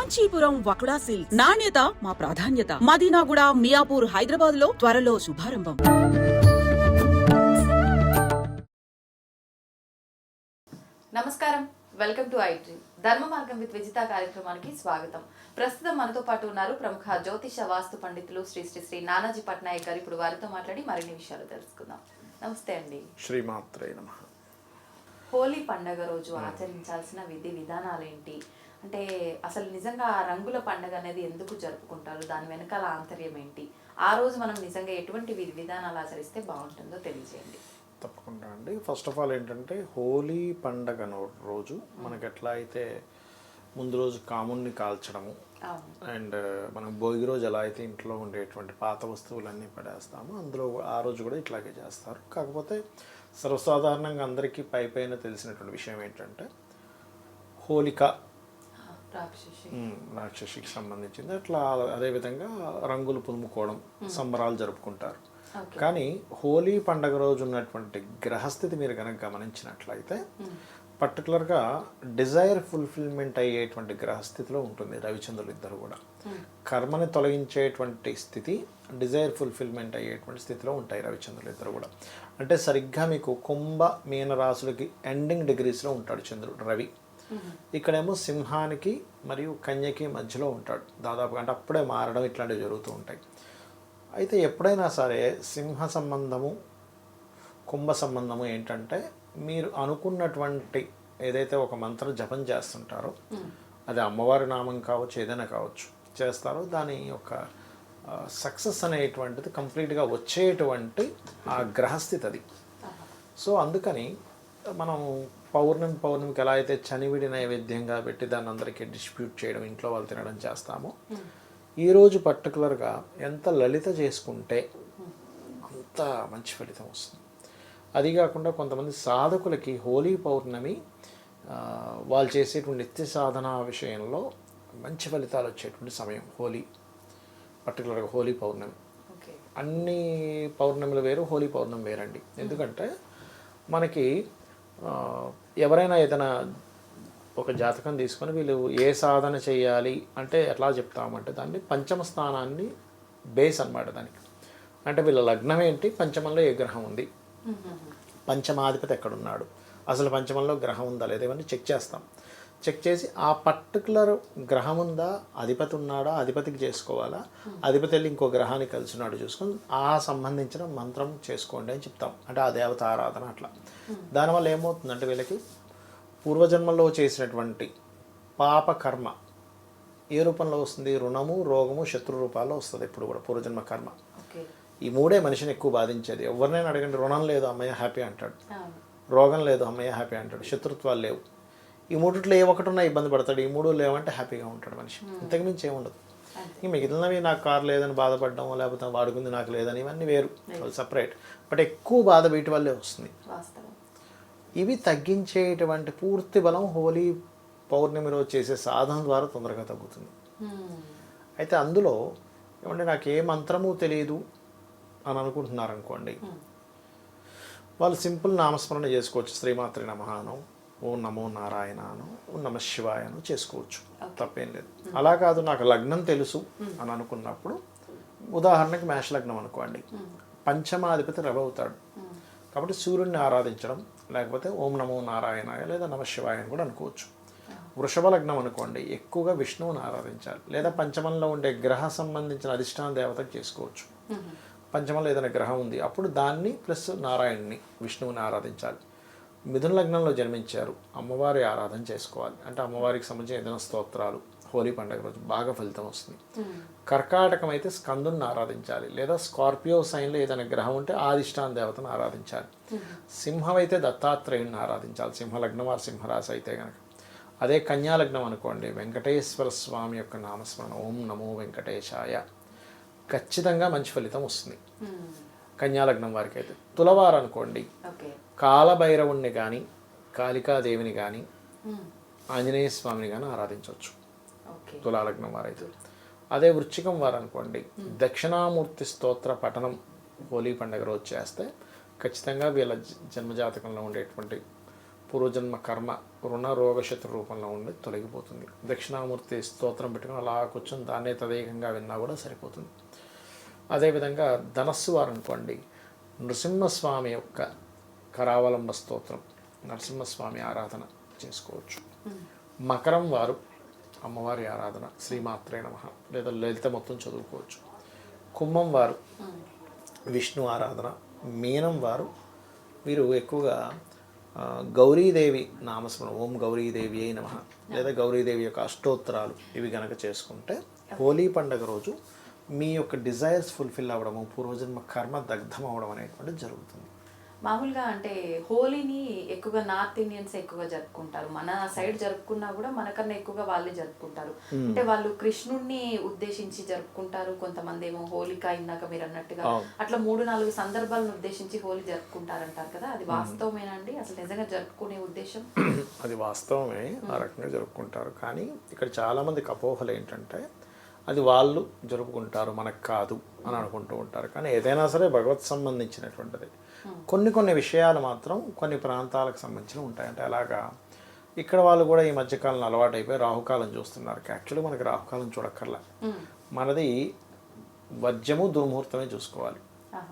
Kanchipuram వకుడా silks నాణ్యత మా ప్రాధాన్యత. మదీనాగూడ, మియాపూర్, హైదరాబాద్ లో త్వరలో శుభారంభం. నమస్కారం, వెల్కమ్ టు ఐడ్రీమ్. ధర్మ మార్గం విత్ విజిత కార్యక్రమానికి స్వాగతం. ప్రస్తుతం మనతో పాటు ఉన్నారు ప్రముఖ జ్యోతిష వాస్తు పండితులు శ్రీ శ్రీ శ్రీ నానాజీ పట్నాయక్ గారు. ఇప్పుడు వారితో మాట్లాడి మరిన్ని విషయాలు తెలుసుకుందాం. నమస్తే అండి. శ్రీమాత్రే నమః. హోలీ పండగ రోజు ఆచరించాల్సిన విధి విధానాలు ఏంటి? అంటే అసలు నిజంగా ఆ రంగుల పండగ అనేది ఎందుకు జరుపుకుంటారు? దాని వెనకాల ఆంతర్యం ఏంటి? ఆ రోజు మనం నిజంగా ఎటువంటి విధి విధానాలు ఆచరిస్తే బాగుంటుందో తెలియజేయండి. తప్పకుండా అండి. ఫస్ట్ ఆఫ్ ఆల్ ఏంటంటే హోలీ పండగ రోజు మనకి ఎట్లా అయితే ముందు రోజు కామున్ని కాల్చడము అండ్ మనం భోగి రోజు ఎలా అయితే ఇంట్లో ఉండేటువంటి పాత వస్తువులన్నీ పడేస్తామో అందులో ఆ రోజు కూడా ఇట్లాగే చేస్తారు. కాకపోతే సర్వసాధారణంగా అందరికీ పైన తెలిసినటువంటి విషయం ఏంటంటే హోలిక రాక్షసికి సంబంధించింది. అట్లా అదేవిధంగా రంగులు పులుముకోవడం, సంబరాలు జరుపుకుంటారు. కానీ హోలీ పండగ రోజు ఉన్నటువంటి గ్రహస్థితి మీరు కనుక గమనించినట్లయితే పర్టికులర్గా డిజైర్ ఫుల్ఫిల్మెంట్ అయ్యేటువంటి గ్రహస్థితిలో ఉంటుంది రవిచంద్రులు ఇద్దరు కూడా. కర్మని తొలగించేటువంటి స్థితి, డిజైర్ ఫుల్ఫిల్మెంట్ అయ్యేటువంటి స్థితిలో ఉంటాయి రవిచంద్రులు ఇద్దరు కూడా. అంటే సరిగ్గా మీకు కుంభ మీన రాశులకి ఎండింగ్ డిగ్రీస్లో ఉంటాడు చంద్రుడు రవి. ఇక్కడేమో సింహానికి మరియు కన్యకి మధ్యలో ఉంటాడు దాదాపుగా. అంటే అప్పుడే మారడం ఇట్లాంటివి జరుగుతూ ఉంటాయి. అయితే ఎప్పుడైనా సరే సింహ సంబంధము కుంభ సంబంధము ఏంటంటే మీరు అనుకున్నటువంటి ఏదైతే ఒక మంత్ర జపం చేస్తుంటారో అది అమ్మవారి నామం కావచ్చు, ఏదైనా కావచ్చు, చేస్తారో దాని యొక్క సక్సెస్ అనేటువంటిది కంప్లీట్గా వచ్చేటువంటి ఆ గ్రహస్థితి అది. సో అందుకని మనం పౌర్ణమికి ఎలా అయితే చనివిడి నైవేద్యంగా పెట్టి దాన్ని అందరికీ డిస్ట్రిబ్యూట్ చేయడం, ఇంట్లో వాళ్ళు తినడం చేస్తామో, ఈరోజు పర్టికులర్గా ఎంత లలిత చేసుకుంటే అంత మంచి ఫలితం వస్తుంది. అది కాకుండా కొంతమంది సాధకులకి హోలీ పౌర్ణమి వాళ్ళు చేసేటువంటి నిత్య సాధన విషయంలో మంచి ఫలితాలు వచ్చేటువంటి సమయం హోలీ, పర్టికులర్గా హోలీ పౌర్ణమి. అన్ని పౌర్ణమిలు వేరు, హోలీ పౌర్ణమి వేరండి. ఎందుకంటే మనకి ఎవరైనా ఏదైనా ఒక జాతకం తీసుకొని వీళ్ళు ఏ సాధన చేయాలి అంటే ఎట్లా చెప్తామంటే దాన్ని పంచమ స్థానాన్ని బేస్ అన్నమాట దానికి. అంటే వీళ్ళ లగ్నం ఏంటి, పంచమంలో ఏ గ్రహం ఉంది, పంచమాధిపతి ఎక్కడున్నాడు, అసలు పంచమంలో గ్రహం ఉందా లేదా, ఇవన్నీ చెక్ చేస్తాం. చెక్ చేసి ఆ పర్టికులర్ గ్రహం ఉందా, అధిపతి ఉన్నాడా, అధిపతికి చేసుకోవాలా, అధిపతి వెళ్ళి ఇంకో గ్రహానికి కలిసినాడు చూసుకొని ఆ సంబంధించిన మంత్రం చేసుకోండి అని చెప్తాం. అంటే ఆ దేవత ఆరాధన అట్లా. దానివల్ల ఏమవుతుందంటే వీళ్ళకి పూర్వజన్మలో చేసినటువంటి పాప కర్మ ఏ రూపంలో వస్తుంది, రుణము, రోగము, శత్రు రూపాల్లో వస్తుంది ఎప్పుడు కూడా పూర్వజన్మ కర్మ. ఈ మూడే మనిషిని ఎక్కువ బాధించేది. ఎవరినైనా అడగండి, రుణం లేదు అమ్మయ్య హ్యాపీ అంటాడు, రోగం లేదు అమ్మయ్య హ్యాపీ అంటాడు, శత్రుత్వాలు లేవు. ఈ మూడిట్లో ఏ ఒకటి ఉన్నా ఇబ్బంది పడతాడు, ఈ మూడు లేవంటే హ్యాపీగా ఉంటాడు మనిషి. ఇంతకుమించి ఏముండదు. ఇంక మిగిలినవి నాకు కారు లేదని బాధపడడం, లేకపోతే వాడుకుంది నాకు లేదని, ఇవన్నీ వేరు, సపరేట్. బట్ ఎక్కువ బాధ వీటి వల్లే వస్తుంది. ఇవి తగ్గించేటువంటి పూర్తి బలం హోలీ పౌర్ణమి రోజు చేసే సాధన ద్వారా తొందరగా తగ్గుతుంది. అయితే అందులో ఏమంటే నాకు ఏ మంత్రము తెలియదు అని అనుకుంటున్నారనుకోండి, వాళ్ళు సింపుల్ నామస్మరణ చేసుకోవచ్చు. శ్రీమాత్రి నమః, ఓం నమో నారాయణను, ఓం నమ శివాయను చేసుకోవచ్చు, తప్పేం లేదు. అలా కాదు నాకు లగ్నం తెలుసు అని అనుకున్నప్పుడు, ఉదాహరణకి మేష లగ్నం అనుకోండి, పంచమాధిపతి రవి అవుతాడు కాబట్టి సూర్యుడిని ఆరాధించడం, లేకపోతే ఓం నమో నారాయణాయ లేదా నమ శివాయ అని కూడా అనుకోవచ్చు. వృషభ లగ్నం అనుకోండి, ఎక్కువగా విష్ణువుని ఆరాధించాలి, లేదా పంచమంలో ఉండే గ్రహ సంబంధించిన అధిష్టాన దేవతకు చేసుకోవచ్చు. పంచమంలో ఏదైనా గ్రహం ఉంది అప్పుడు దాన్ని ప్లస్ నారాయణుని, విష్ణువుని ఆరాధించాలి. మిథున లగ్నంలో జన్మించారు, అమ్మవారి ఆరాధన చేసుకోవాలి. అంటే అమ్మవారికి సంబంధించిన ఏదైనా స్తోత్రాలు హోలీ పండుగ రోజు బాగా ఫలితం వస్తుంది. కర్కాటకం అయితే స్కందుని ఆరాధించాలి, లేదా స్కార్పియో సైన్లో ఏదైనా గ్రహం ఉంటే ఆదిష్టాన దేవతను ఆరాధించాలి. సింహం అయితే దత్తాత్రేయుని ఆరాధించాలి, సింహలగ్నం వారు సింహరాశి అయితే కనుక. అదే కన్యాలగ్నం అనుకోండి, వెంకటేశ్వర స్వామి యొక్క నామస్మరణ, ఓం నమో వెంకటేశాయ, ఖచ్చితంగా మంచి ఫలితం వస్తుంది కన్యాలగ్నం వారికి అయితే. తులవారు అనుకోండి, కాలభైరవుణ్ణి కానీ, కాళికాదేవిని కానీ, ఆంజనేయ స్వామిని కానీ ఆరాధించవచ్చు తులాలగ్నం వారైతే. అదే వృశ్చికం వారు అనుకోండి, దక్షిణామూర్తి స్తోత్ర పఠనం హోలీ పండుగ రోజు చేస్తే ఖచ్చితంగా వీళ్ళ జన్మజాతకంలో ఉండేటువంటి పూర్వజన్మ కర్మ రుణ రోగ శత్రు రూపంలో ఉండి తొలగిపోతుంది. దక్షిణామూర్తి స్తోత్రం పెట్టుకుని అలా కూర్చొని దాన్నే తదేకంగా విన్నా కూడా సరిపోతుంది. అదేవిధంగా ధనస్సు వారు అనుకోండి, నృసింహస్వామి యొక్క కరావలంబ స్తోత్రం, నరసింహస్వామి ఆరాధన చేసుకోవచ్చు. మకరం వారు అమ్మవారి ఆరాధన, శ్రీమాత్రే నమః లేదా లలిత మొత్తం చదువుకోవచ్చు. కుంభం వారు విష్ణు ఆరాధన. మీనం వారు వీరు ఎక్కువగా గౌరీదేవి నామస్మరణ, ఓం గౌరీదేవి అయి నమః లేదా గౌరీదేవి యొక్క అష్టోత్తరాలు ఇవి గనక చేసుకుంటే హోలీ పండుగ రోజు మీ యొక్క డిజైర్స్ ఫుల్ఫిల్ అవ్వడము, పూర్వజన్మ కర్మ దగ్ధం అవ్వడం అనేటువంటిది జరుగుతుంది. మామూలుగా అంటే హోలీని ఎక్కువగా నార్త్ ఇండియన్స్ ఎక్కువగా జరుపుకుంటారు. మన సైడ్ జరుపుకున్నా కూడా మనకన్నా ఎక్కువగా వాళ్ళే జరుపుకుంటారు. అంటే వాళ్ళు కృష్ణుడిని ఉద్దేశించి జరుపుకుంటారు, కొంతమంది ఏమో హోలిక, ఇందాక మీరు అన్నట్టుగా అట్లా 3-4 సందర్భాలను ఉద్దేశించి హోలీ జరుపుకుంటారంటారు కదా, అది వాస్తవమేనా అండి? అసలు నిజంగా జరుపుకునే ఉద్దేశం అది వాస్తవమే, ఆ రకంగా జరుపుకుంటారు. కానీ ఇక్కడ చాలామందికి అపోహలు ఏంటంటే అది వాళ్ళు జరుపుకుంటారు మనకు కాదు అని అనుకుంటూ ఉంటారు. కానీ ఏదైనా సరే భగవత్ సంబంధించినటువంటిది. కొన్ని విషయాలు మాత్రం కొన్ని ప్రాంతాలకు సంబంధించి ఉంటాయి. అంటే అలాగా ఇక్కడ వాళ్ళు కూడా ఈ మధ్యకాలంలో అలవాటు అయిపోయి రాహుకాలం చూస్తున్నారు. యాక్చువల్లీ మనకి రాహుకాలం చూడక్కర్లా, మనది వజ్రము దుర్ముహూర్తమే చూసుకోవాలి.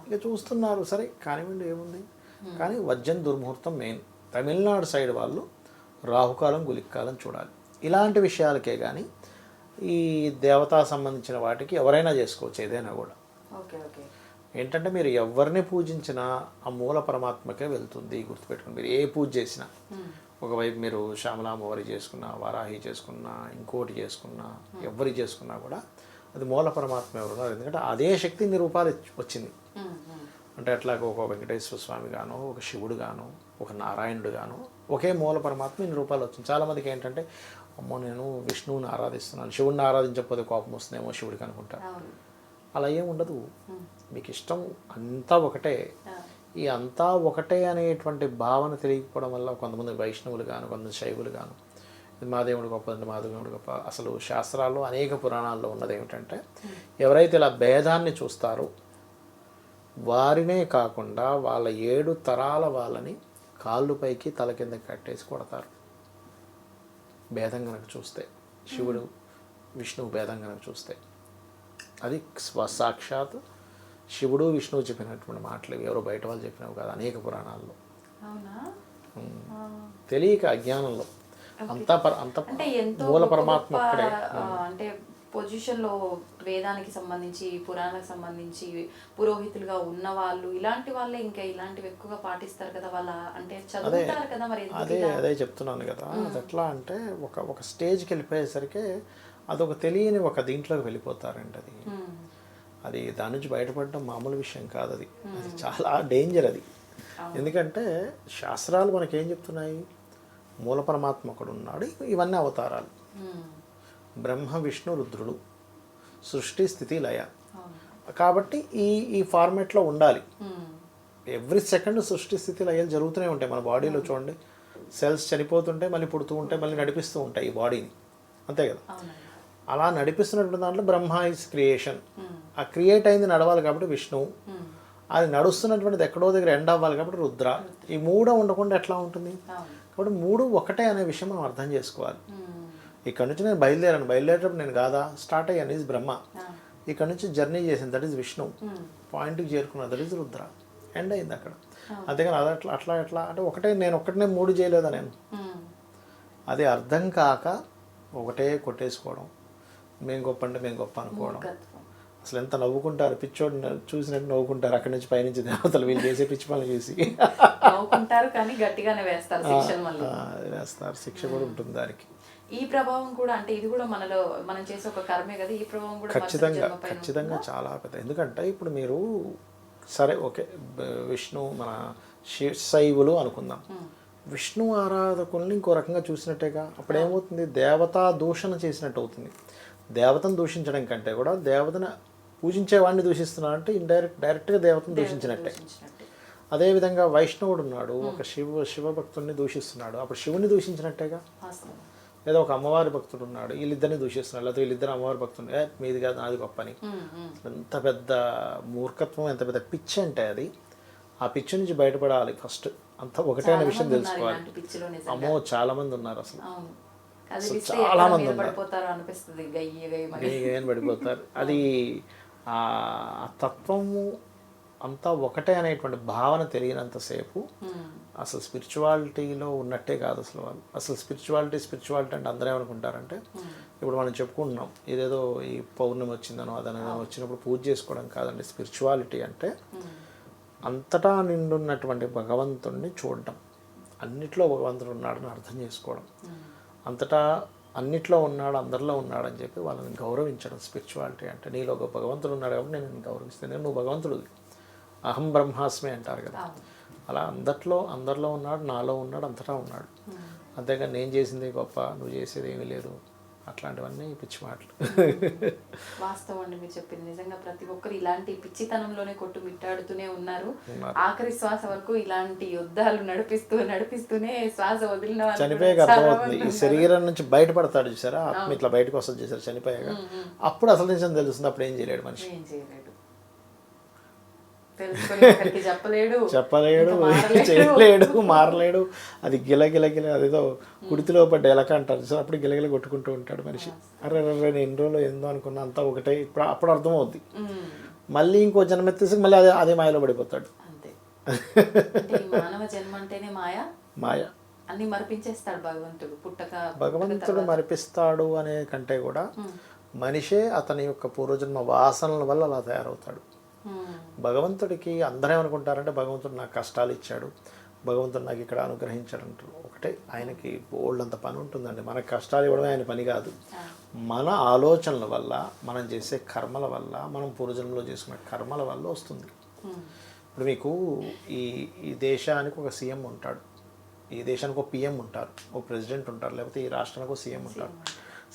ఇక చూస్తున్నారు సరే కానివ్వండి, ఏముంది. కానీ వజ్రం దుర్ముహూర్తం మెయిన్. తమిళనాడు సైడ్ వాళ్ళు రాహుకాలం గులిక్కాలం చూడాలి. ఇలాంటి విషయాలకే కానీ ఈ దేవతా సంబంధించిన వాటికి ఎవరైనా చేసుకోవచ్చు, ఏదైనా కూడా. ఏంటంటే మీరు ఎవరిని పూజించినా ఆ మూల పరమాత్మకే వెళ్తుంది, గుర్తుపెట్టుకుని. మీరు ఏ పూజ చేసినా, ఒకవైపు మీరు శ్యామలామ్మవారి చేసుకున్నా, వారాహి చేసుకున్నా, ఇంకోటి చేసుకున్నా, ఎవరి చేసుకున్నా కూడా అది మూల పరమాత్మ ఎవరున్నారు. ఎందుకంటే అదే శక్తి ఇన్ని రూపాలు వచ్చింది. అంటే అట్లాగే ఒక వెంకటేశ్వర స్వామి గాను, ఒక శివుడు గాను, ఒక నారాయణుడు గాను, ఒకే మూల పరమాత్మ ఇన్ని రూపాయలు వచ్చింది. చాలామందికి ఏంటంటే అమ్మో నేను విష్ణువుని ఆరాధిస్తున్నాను, శివుడిని ఆరాధించకపోతే కోపం వస్తుందేమో శివుడికి అనుకుంటారు. అలా ఏం ఉండదు. మీకు ఇష్టం అంతా ఒకటే. ఈ అంతా ఒకటే అనేటువంటి భావన తెలియకపోవడం వల్ల కొంతమంది వైష్ణవులు గాను, కొంతమంది శైవులు గాను, మా దేవుడు గొప్ప అంటే మా దేవుడు గొప్ప. అసలు శాస్త్రాల్లో అనేక పురాణాల్లో ఉన్నది ఏమిటంటే ఎవరైతే ఇలా భేదాన్ని చూస్తారో వారినే కాకుండా వాళ్ళ 7 తరాల వాళ్ళని కాళ్ళు పైకి తల కింద కట్టేసి కొడతారు. భేదం కనుక చూస్తే, శివుడు విష్ణువు భేదం కనుక చూస్తే, అది సాక్షాత్ శివుడు విష్ణువు చెప్పినటువంటి మాటలు, ఎవరో బయట వాళ్ళు చెప్పినవి కాదు, అనేక పురాణాల్లో. తెలియక అజ్ఞానంలో అంత మూల పరమాత్మ ఒక్కడే. అంటే పొజిషన్లో వేదానికి సంబంధించి, పురాణానికి సంబంధించి పురోహితులుగా ఉన్న వాళ్ళు, ఇలాంటి వాళ్ళే ఇంకా ఇలాంటివి ఎక్కువగా పాటిస్తారు కదా. వాళ్ళ అంటే చదువుతారు కదా. మరి అదే చెప్తున్నాను కదా. అది ఎట్లా అంటే ఒక స్టేజ్కి వెళ్ళిపోయేసరికి అదొక తెలియని ఒక దీంట్లోకి వెళ్ళిపోతారండి. అది దాని నుంచి బయటపడడం మామూలు విషయం కాదు. అది చాలా డేంజర్ అది. ఎందుకంటే శాస్త్రాలు మనకేం చెప్తున్నాయి, మూల పరమాత్మ ఒకడు ఉన్నాడు, ఇవన్నీ అవతారాలు. బ్రహ్మ విష్ణు రుద్రుడు, సృష్టి స్థితి లయ. కాబట్టి ఈ ఫార్మేట్లో ఉండాలి. ఎవ్రీ సెకండ్ సృష్టి స్థితి లయలు జరుగుతూనే ఉంటాయి. మన బాడీలో చూడండి, సెల్స్ చనిపోతుంటే మళ్ళీ పుడుతూ ఉంటాయి, మళ్ళీ నడిపిస్తూ ఉంటాయి ఈ బాడీని, అంతే కదా. అలా నడిపిస్తున్నటువంటి దాంట్లో బ్రహ్మ ఇస్ క్రియేషన్. ఆ క్రియేట్ అయింది నడవాలి కాబట్టి విష్ణువు, అది నడుస్తున్నటువంటిది ఎక్కడో దగ్గర ఎండ్ అవ్వాలి కాబట్టి రుద్ర. ఈ 3 ఉండకుండా ఎట్లా ఉంటుంది? కాబట్టి 3 ఒకటే అనే విషయం మనం అర్థం చేసుకోవాలి. ఇక్కడ నుంచి నేను బయలుదేరేటప్పుడు నేను కాదా స్టార్ట్ అయ్యాను, ఈజ్ బ్రహ్మ. ఇక్కడ నుంచి జర్నీ చేసింది, దట్ ఈజ్ విష్ణు. పాయింట్కి చేరుకున్నా, దట్ ఈజ్ రుద్ర. ఎండ్ అయింది అక్కడ. అంతేగాని అది అట్లా అంటే నేను ఒక్కటనే 3 చేయలేదా నేను? అది అర్థం కాక ఒకటే కొట్టేసుకోవడం, మేము గొప్ప అంటే మేము గొప్ప అనుకోవడం. అసలు ఎంత నవ్వుకుంటారు, పిచ్చోడు చూసినట్టు నవ్వుకుంటారు. అక్కడి నుంచి పైనుంచి దేవతలు వీళ్ళు చేసే పిచ్చి పనులు చూసి నవ్వుకుంటారు, కానీ గట్టిగానే వేస్తారు శిక్ష కూడా ఉంటుంది దానికి. ఈ ప్రభావం కూడా, అంటే ఇది కూడా మనలో మనం చేసే ఒక కర్మే కదా, ఈ ప్రభావం కూడా ఖచ్చితంగా చాలా పెద్ద. ఎందుకంటే ఇప్పుడు మీరు సరే ఓకే విష్ణు మన శైవులు అనుకుందాం, విష్ణు ఆరాధకుల్ని ఇంకో రకంగా చూసినట్టేగా. అప్పుడు ఏమవుతుంది, దేవతా దూషణ చేసినట్టు అవుతుంది. దేవతను దూషించడం కంటే కూడా దేవతను పూజించేవాడిని దూషిస్తున్నారంటే డైరెక్ట్గా దేవతను దూషించినట్టే. అదేవిధంగా వైష్ణవుడు ఉన్నాడు, ఒక శివభక్తుడిని దూషిస్తున్నాడు, అప్పుడు శివుని దూషించినట్టేగా. లేదా ఒక అమ్మవారి భక్తుడు ఉన్నాడు, వీళ్ళిద్దరిని దూషిస్తున్నాడు, లేదా వీళ్ళిద్దరు అమ్మవారి భక్తుడు, మీది కాదు నాది గొప్ప అని. ఎంత పెద్ద మూర్ఖత్వం, ఎంత పెద్ద పిచ్చి అంటే అది. ఆ పిచ్చి నుంచి బయటపడాలి ఫస్ట్. అంతా ఒకటే అనే విషయం ఉన్నారు తెలుసుకోవాలి. ఇలాంటి పిచ్చిలో నిజంగా. అమ్మో చాలా మంది ఉన్నారు అసలు. అవును, కదిలిస్తే చాలా ఎక్కడ మంది మీద ఉన్నారు. పడిపోతారో అనిపిస్తుంది, గయ్యి గయ్యి మరి. ఏం పడిపోతారు. అది ఆ తత్వము అంతా ఒకటే అనేటువంటి భావన తెలియనంతసేపు అసలు స్పిరిచువాలిటీలో ఉన్నట్టే కాదు అసలు వాళ్ళు. అసలు స్పిరిచువాలిటీ అంటే అందరూ ఏమనుకుంటారంటే, ఇప్పుడు మనం చెప్పుకుంటున్నాం ఏదేదో ఈ పౌర్ణమి వచ్చిందనో అదనో వచ్చినప్పుడు పూజ చేసుకోవడం కాదండి. స్పిరిచువాలిటీ అంటే అంతటా నిండున్నటువంటి భగవంతుడిని చూడడం, అన్నిట్లో భగవంతుడు ఉన్నాడని అర్థం చేసుకోవడం, అంతటా అన్నిట్లో ఉన్నాడు, అందరిలో ఉన్నాడని చెప్పి వాళ్ళని గౌరవించడం స్పిరిచువాలిటీ అంటే. నీలో ఒక భగవంతుడు ఉన్నాడు కాబట్టి నేను నిన్ను గౌరవిస్తాను, నువ్వు భగవంతుడివి, అహం బ్రహ్మాస్మి అంటారు కదా. అలా అందరిలో ఉన్నాడు, నాలో ఉన్నాడు, అంతటా ఉన్నాడు. అంతేగాని నేను చేసిందే గొప్ప, నువ్వు చేసేది ఏమీ లేదు, అట్లాంటివన్నీ పిచ్చి మాటలు. వాస్తవం అండి మీరు చెప్పింది. నిజంగా ప్రతి ఒక్కరు ఇలాంటి పిచ్చితనంలోనే కొట్టుమిట్టాడుతూనే ఉన్నారు. ఆఖరి శ్వాస వరకు ఇలాంటి యుద్ధాలు నడిపిస్తూనే శ్వాస వదిలిన వాళ్ళు చనిపోయాక అర్థమవుతుంది. ఈ శరీరం నుంచి బయటపడతాడు చూసారా, ఆత్మ ఇట్లా బయటకు వస్తుంది చూసారా చనిపోయాక, అప్పుడు అసలు నిజం తెలుస్తుంది. అప్పుడు ఏం చేయలేడు మనిషి, చెప్పలేడు, చేయలేడు, మారలేడు. అది గిలగిల అదేదో కుడితిలో పడ్డ ఎలక అంటారు సో అప్పుడు గిలగిల కొట్టుకుంటూ ఉంటాడు మనిషి. అరే నేను ఎన్ని రోజులు ఏందో అనుకున్నా అంతా ఒకటే. అప్పుడు అర్థమవుద్ది. మళ్ళీ ఇంకో జన్మెత్తేసి మళ్ళీ అదే మాయలో పడిపోతాడు. మానవ జన్మ అంటేనే మాయ, అన్ని మరిపించేస్తాడు భగవంతుడు. భగవంతుడు మరిపిస్తాడు అనే కంటే కూడా మనిషే అతని యొక్క పూర్వజన్మ వాసనల వల్ల అలా తయారవుతాడు. భగవంతుడికి అందరూ ఏమనుకుంటారంటే భగవంతుడు నాకు కష్టాలు ఇచ్చాడు, భగవంతుడు నాకు ఇక్కడ అనుగ్రహించాడు అంటారు. ఒకటే, ఆయనకి బోల్డంత పని ఉంటుందండి. మనకు కష్టాలు ఇవ్వడమే ఆయన పని కాదు. మన ఆలోచనల వల్ల, మనం చేసే కర్మల వల్ల, మనం పూర్వజన్మలో చేసుకునే కర్మల వల్ల వస్తుంది. ఇప్పుడు మీకు ఈ దేశానికి ఒక సీఎం ఉంటాడు, ఈ దేశానికి ఒక పిఎం ఉంటారు, ఒక ప్రెసిడెంట్ ఉంటారు, లేకపోతే ఈ రాష్ట్రానికి ఒక సీఎం ఉంటారు.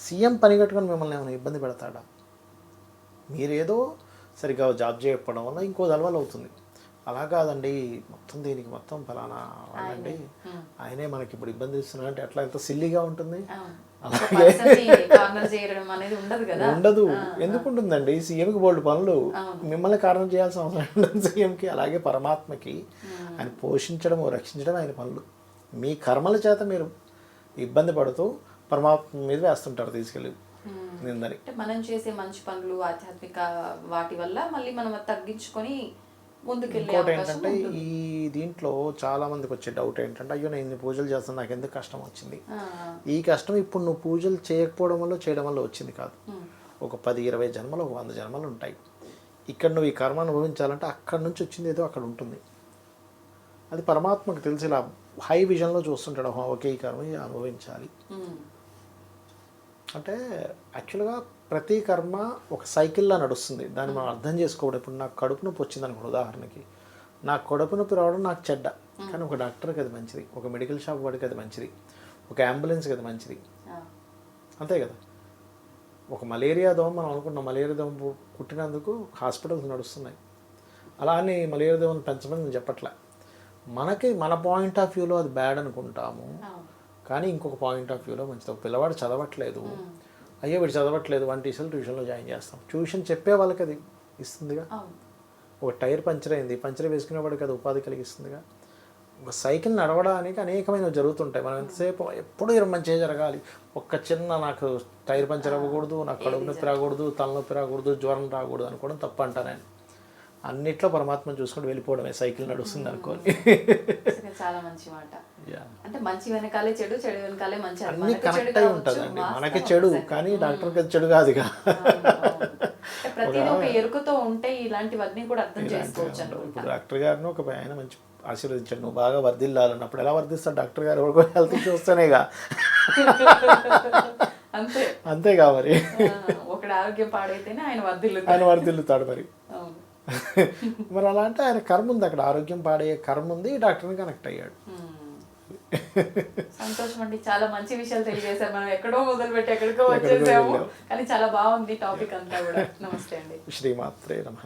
సీఎం పని కట్టుకొని మిమ్మల్ని ఏమైనా ఇబ్బంది పెడతాడా? మీరేదో సరిగ్గా జాబ్ చేయకపోవడం వల్ల ఇంకో దళవల్ల అవుతుంది. అలా కాదండి, మొత్తం దీనికి మొత్తం ఫలానా వాళ్ళండి, ఆయనే మనకి ఇప్పుడు ఇబ్బంది ఇస్తున్నా అంటే ఎట్లా, ఎంత సిల్లీగా ఉంటుంది. అలాగే ఉండదు. ఎందుకు ఉంటుందండి? సీఎంకి బోల్డ్ పనులు, మిమ్మల్ని కారణం చేయాల్సిన అవసరం ఉండదు సీఎంకి. అలాగే పరమాత్మకి ఆయన పోషించడం, రక్షించడం ఆయన పనులు. మీ కర్మల చేత మీరు ఇబ్బంది పడుతూ పరమాత్మ మీద వేస్తుంటారు తీసుకెళ్ళి నిందని. మనం చేసే మంచి పనులు, ఆధ్యాత్మిక వాటి వల్ల మళ్ళీ మనం తగ్గించుకొని ముందుకెళ్ళే అవకాశం ఏంటంటే ఈ దీంట్లో చాలా మందికి వచ్చే డౌట్ ఏంటంటే, అయ్యో నేను ఇన్ని పూజలు చేస్తాను, నాకు ఎందుకు కష్టం వచ్చింది? ఈ కష్టం ఇప్పుడు నువ్వు పూజలు చేయకపోవడం వల్ల, చేయడం వల్ల వచ్చింది కాదు. ఒక 10-20 జన్మలు, 100 జన్మలు ఉంటాయి. ఇక్కడ నువ్వు ఈ కర్మ అనుభవించాలంటే అక్కడి నుంచి వచ్చింది ఏదో అక్కడ ఉంటుంది. అది పరమాత్మకు తెలిసి ఇలా హై విజన్లో చూస్తుంటాడు, ఓకే ఈ కర్మ అనుభవించాలి అంటే. యాక్చువల్గా ప్రతి కర్మ ఒక సైకిల్లా నడుస్తుంది. దాన్ని మనం అర్థం చేసుకోవడం. ఇప్పుడు నాకు కడుపు నొప్పి వచ్చింది అనుకోండి, ఉదాహరణకి నాకు కడుపు నొప్పి రావడం నాకు చెడ్డ, కానీ ఒక డాక్టర్కి అది మంచిది, ఒక మెడికల్ షాప్ వాడికి అది మంచిది, ఒక అంబులెన్స్కి అది మంచిది, అంతే కదా. ఒక మలేరియా దోమ మనం అనుకున్నాం, మలేరియా దోమ కుట్టినందుకు హాస్పిటల్స్ నడుస్తున్నాయి. అలా అని మలేరియా దోమను పెంచమని నేను చెప్పట్లే. మనకి మన పాయింట్ ఆఫ్ వ్యూలో అది బ్యాడ్ అనుకుంటాము, కానీ ఇంకొక పాయింట్ ఆఫ్ వ్యూలో మంచిది. ఒక పిల్లవాడు చదవట్లేదు, అయ్యో వీడు చదవట్లేదు, 1 ట్యూషన్లో జాయిన్ చేస్తాం. ట్యూషన్ చెప్పే వాళ్ళకి అది ఇస్తుందిగా. ఒక టైర్ పంచర్ అయింది, పంచర్ వేసుకునే వాడికి అది ఉపాధి కలిగిస్తుందిగా. ఒక సైకిల్ నడవడానికి అనేకమైనవి జరుగుతుంటాయి. మనం ఎంతసేపు ఎప్పుడూ మంచిగా జరగాలి, ఒక్క చిన్న నాకు టైర్ పంచర్ అవ్వకూడదు, నాకు కడుపు నొప్పి రాకూడదు, తలనొప్పి రాకూడదు, జ్వరం రాకూడదు అనుకోవడం తప్పు అంటాను నేను. అన్నిట్లో పరమాత్మ చూసుకుంటూ వెళ్ళిపోవడమే, సైకిల్ నడుస్తుంది అనుకోని. చాలా మంచి మాట. అంటే మంచి వెనకాలే చెడు, చెడు వెనకాలే మంచి, అన్ని కనెక్ట్ అయి ఉంటుందండి. మనకి చెడు కానీ డాక్టర్కి అది చెడు కాదుగా. ప్రతిదీ ఒక ఎరుకతో ఉంటే ఇలాంటివన్నీ కూడా అర్థం చేసుకోవచ్చు. ఇప్పుడు డాక్టర్ గారిని ఒక ఆయన మంచి ఆశీర్వదించాడు, నువ్వు బాగా వర్ధిల్లాలన్నప్పుడు ఎలా వర్ధిస్తాడు డాక్టర్ గారు? ఎవరికో హెల్త్ ఇష్యూ వస్తేనేగా. అంతేగా మరి. ఒకటి ఆరోగ్యం పాడైతేనే ఆయన వర్ధిల్లుతాడు మరి. మరి అలా అంటే ఆయన కర్మ ఉంది అక్కడ, ఆరోగ్యం పాడే కర్మ ఉంది, డాక్టర్ని కనెక్ట్ అయ్యాడు. సంతోషం అండి, చాలా మంచి విషయాలు తెలియజేశారు. మనం ఎక్కడో మొదలుపెట్టి ఎక్కడికో వచ్చేసాము, కానీ చాలా బాగుంది టాపిక్ అంతా కూడా. నమస్తే అండి. శ్రీమాత్రే నమః.